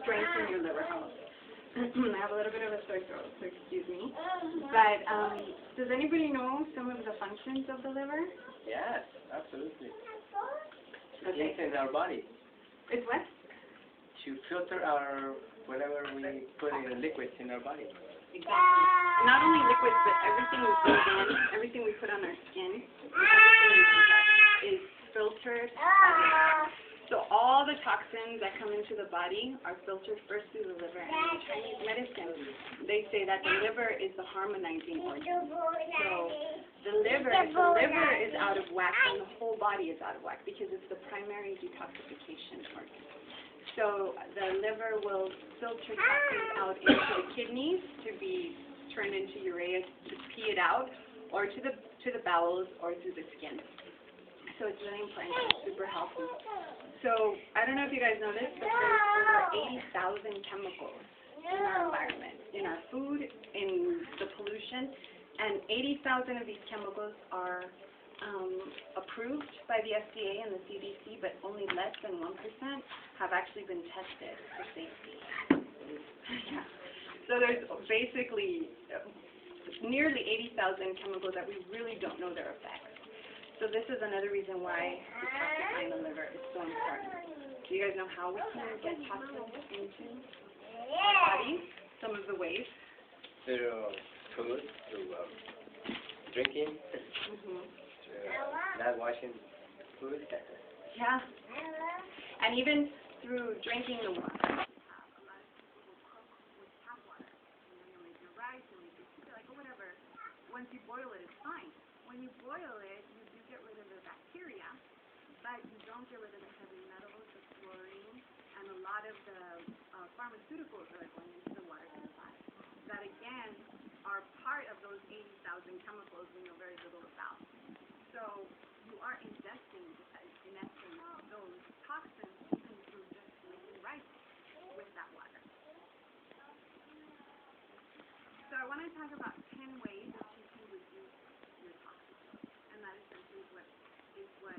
strengthen your liver health. I have a little bit of a sore throat, so excuse me. But does anybody know some of the functions of the liver? Yes, absolutely. Okay. It's in our body. It's what? To filter our, whatever we put in liquids in our body. Exactly. Not only liquids, but everything we put in, everything we put on our skin, is filtered. So all the toxins that come into the body are filtered first through the liver. And in Chinese medicine, they say that the liver is the harmonizing organ. So the liver is out of whack, and the whole body is out of whack because it's the primary detoxification organ. So the liver will filter toxins out into the kidneys to be turned into urea to pee it out, or to the bowels, or through the skin. So it's really important. It's super healthy. So I don't know if you guys know this, but there's over 80,000 chemicals in our environment, in our food, in the pollution, and 80,000 of these chemicals are approved by the FDA and the CDC, but only less than 1% have actually been tested for safety. Yeah. So there's basically nearly 80,000 chemicals that we really don't know their effects. So this is another reason why detoxifying the liver is so important. Do you guys know how we can get toxins into our bodies? Some of the ways? Through food, through drinking, not washing food. Yeah. And even through drinking the water. Once you boil it, it's fine. When you boil it, you do get rid of the bacteria, but you don't get rid of the heavy metals, the fluorine, and a lot of the pharmaceuticals that are going into the water supply. That again are part of those 80,000 chemicals we know very little about. So you are ingesting those toxins into just making rice with that water. So I want to talk about 10 ways that you can reduce your toxins, and that essentially is what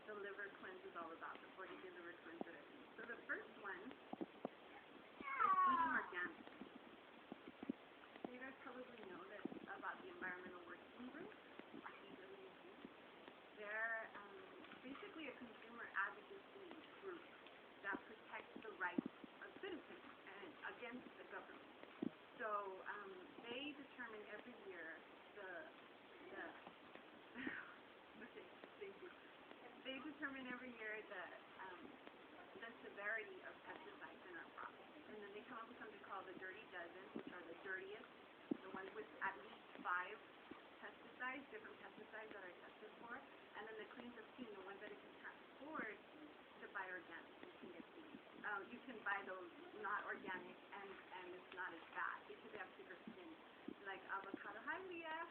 the liver cleanse is all about, the 40-day liver cleanse that I do. So the first one is eating organic. So you guys probably know that about the Environmental Working Group, EWG. They're basically a consumer advocacy group that protects the rights of citizens and against the government. So they determine every year they determine every year the severity of pesticides in our crops, and then they come up with something called the dirty dozen, which are the dirtiest, the ones with at least 5 pesticides, different pesticides that are tested for, and then the clean 15, the ones that if you can't afford to buy organic, you can get clean. You can buy those not organic, and it's not as bad because they have thicker skin, like avocado. Hi, Leah.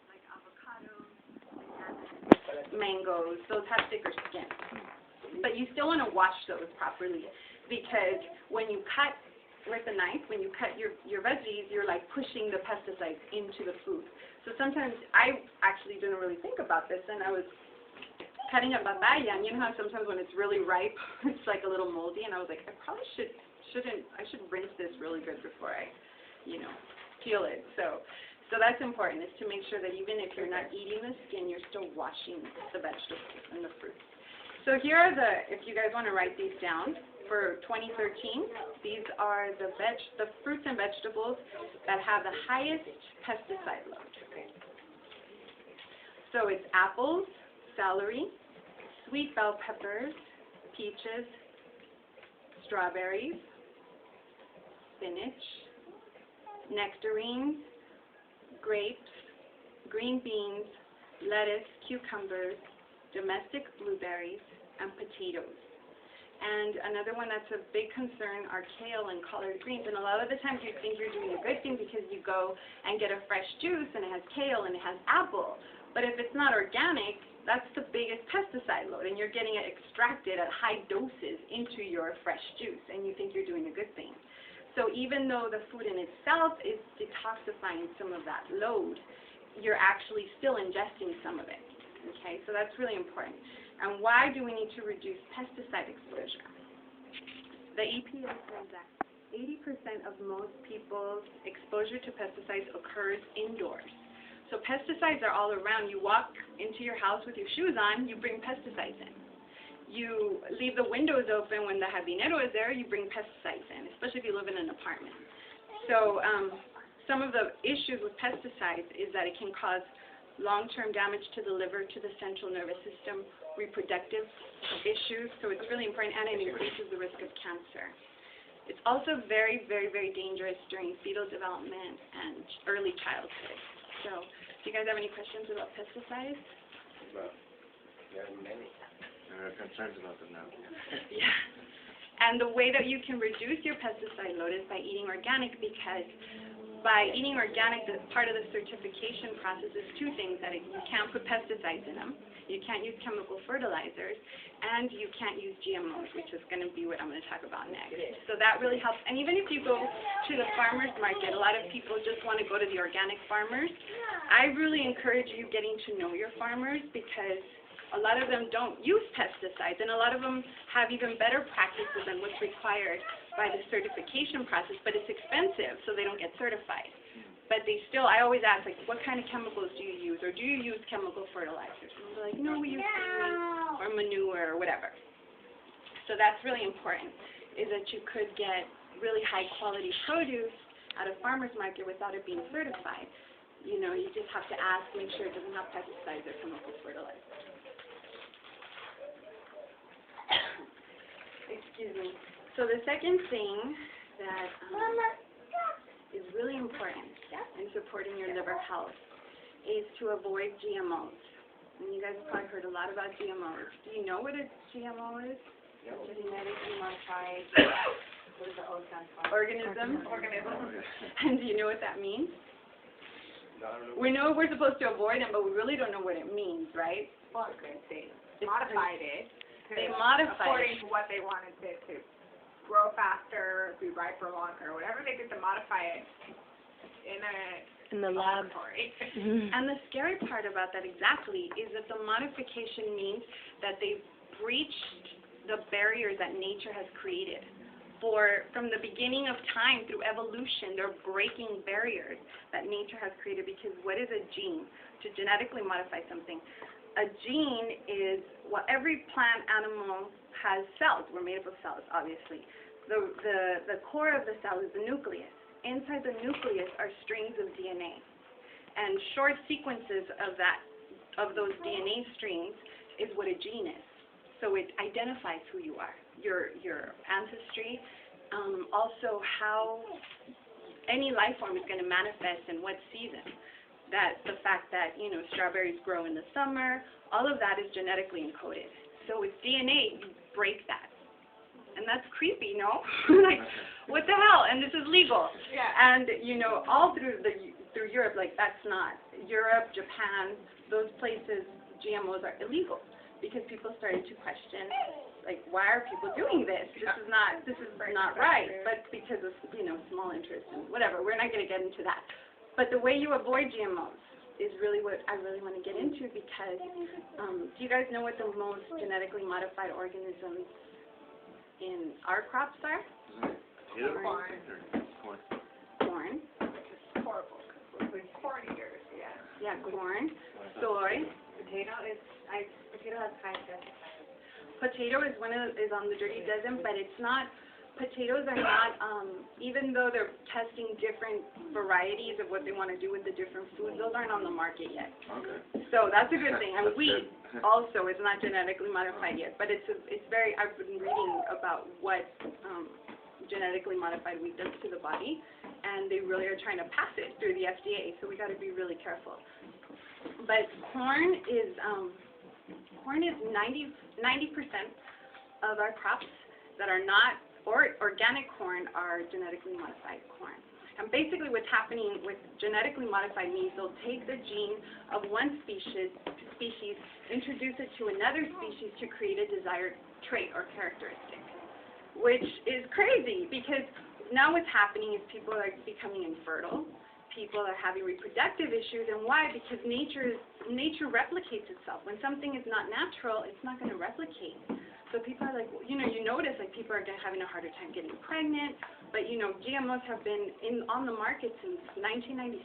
Like avocados, bananas, mangoes. Those have thicker skin, but you still want to wash those properly because when you cut with a knife, when you cut your veggies, you're like pushing the pesticides into the food. So sometimes I actually didn't really think about this, and I was cutting up papaya, and you know how sometimes when it's really ripe, it's like a little moldy, and I was like, I probably should rinse this really good before I, peel it. So that's important, is to make sure that even if you're not eating the skin, you're still washing the vegetables and the fruits. So here are if you guys want to write these down, for 2013, these are the fruits and vegetables that have the highest pesticide load. So it's apples, celery, sweet bell peppers, peaches, strawberries, spinach, nectarines, grapes, green beans, lettuce, cucumbers, domestic blueberries, and potatoes. And another one that's a big concern are kale and collard greens. And a lot of the times you think you're doing a good thing because you go and get a fresh juice and it has kale and it has apple. But if it's not organic, that's the biggest pesticide load, and you're getting it extracted at high doses into your fresh juice, and you think you're doing a good thing. So even though the food in itself is detoxifying some of that load, you're actually still ingesting some of it. Okay, so that's really important. And why do we need to reduce pesticide exposure? The EPA says that 80% of most people's exposure to pesticides occurs indoors. So pesticides are all around. You walk into your house with your shoes on, you bring pesticides in. You leave the windows open when the jardinero is there, you bring pesticides in, especially if you live in an apartment. So some of the issues with pesticides is that it can cause long-term damage to the liver, to the central nervous system, reproductive issues. So it's really important, and it increases the risk of cancer. It's also very, very, very dangerous during fetal development and early childhood. So, do you guys have any questions about pesticides? Well, there are many. There are concerns about them now. Yeah. And the way that you can reduce your pesticide load is by eating organic, because by eating organic, part of the certification process is two things: that you can't put pesticides in them, you can't use chemical fertilizers, and you can't use GMOs, which is going to be what I'm going to talk about next. So that really helps. And even if you go to the farmer's market, a lot of people just want to go to the organic farmers. I really encourage you getting to know your farmers, because a lot of them don't use pesticides, and a lot of them have even better practices than what's required by the certification process, but it's expensive, so they don't get certified. But they still, I always ask, like, what kind of chemicals do you use, or do you use chemical fertilizers? And they're like, no, we use seaweed or manure or whatever. So that's really important, is that you could get really high-quality produce at a farmer's market without it being certified. You know, you just have to ask, make sure it doesn't have pesticides or chemical fertilizers. Excuse me. So the second thing that is really important in supporting your liver health is to avoid GMOs. And you guys have probably heard a lot about GMOs. Do you know what a GMO is? Genetically modified organism. And do you know what that means? We know we're supposed to avoid them, but we really don't know what it means, right? Well, they modified it. They modified according to what they wanted it to grow faster, be riper longer, whatever they did to modify it in the laboratory. And the scary part about that exactly is that the modification means that they've breached the barriers that nature has created. From the beginning of time through evolution, they're breaking barriers that nature has created, because what is a gene? To genetically modify something. A gene is, well, every plant animal has cells. We're made up of cells, obviously. The core of the cell is the nucleus. Inside the nucleus are strings of DNA. And short sequences of those DNA strings is what a gene is. So it identifies who you are, your ancestry, also how any life form is going to manifest in what season. That the fact that, you know, strawberries grow in the summer, all of that is genetically encoded. So with DNA, you break that. And that's creepy, no? Like, what the hell? And this is legal. Yeah. And, you know, all through Europe, like, that's not. Europe, Japan, those places, GMOs are illegal, because people started to question, like, why are people doing this? This is not right. But because of, you know, small interest and whatever. We're not going to get into that. But the way you avoid GMOs is really what I really want to get into, because do you guys know what the most genetically modified organisms in our crops are? Corn. Corn. It's horrible. With corn eaters, yeah. Yeah, corn. Soy. Potato has high pesticides. Potato is is on the dirty dozen, but it's not. Potatoes are not, even though they're testing different varieties of what they want to do with the different foods, those aren't on the market yet. Okay. So that's a good thing. And That's wheat good. also is not genetically modified yet, but it's very, I've been reading about what genetically modified wheat does to the body, and they really are trying to pass it through the FDA, so we got to be really careful. But corn is 90% of our crops that are not organic corn are genetically modified corn. And basically what's happening with genetically modified means they'll take the gene of one species, introduce it to another species to create a desired trait or characteristic, which is crazy, because now what's happening is people are becoming infertile, people are having reproductive issues, and why? Because nature replicates itself. When something is not natural, it's not going to replicate. So people are like, you know, you notice like people are having a harder time getting pregnant, but you know, GMOs have been on the market since 1996,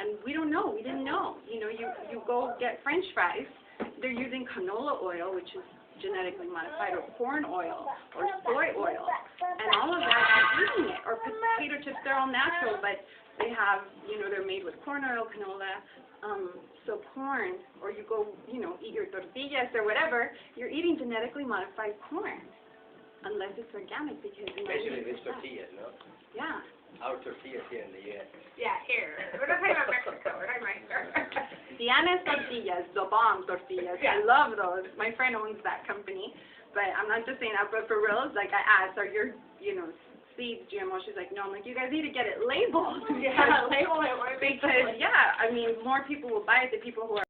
and we don't know, we didn't know. You know, you go get French fries, they're using canola oil, which is genetically modified, or corn oil, or soy oil, and all of that you're eating it. Or potato chips, they're all natural, but they have, you know, they're made with corn oil, canola. So corn, or you go, you know, eat your tortillas or whatever, you're eating genetically modified corn, unless it's organic, because Especially these tortillas, no? yeah. Our tortillas here in the U.S. Yeah, here. We're not talking about Mexico. We're talking about here. Diana's tortillas, the bomb tortillas. I love those. My friend owns that company, but I'm not just saying that, but for reals, like I asked, are your, you know, seeds GMO? She's like, no. I'm like, you guys need to get it labeled. Yeah, label it. Because, yeah, I mean, more people will buy it, the people who are